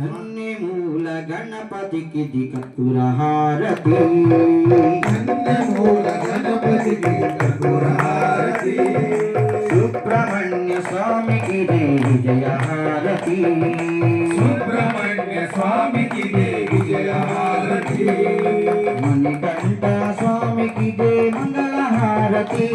కన్నెమూల గణపతికి కర్పూర హారతి కన్నెమూల గణపతికి కర్పూర హారతి సుబ్రహ్మణ్య స్వామికి విజయ హారతి సుబ్రహ్మణ్య స్వామికి విజయ హారతి మణికంఠ స్వామికి మంగళ హారతి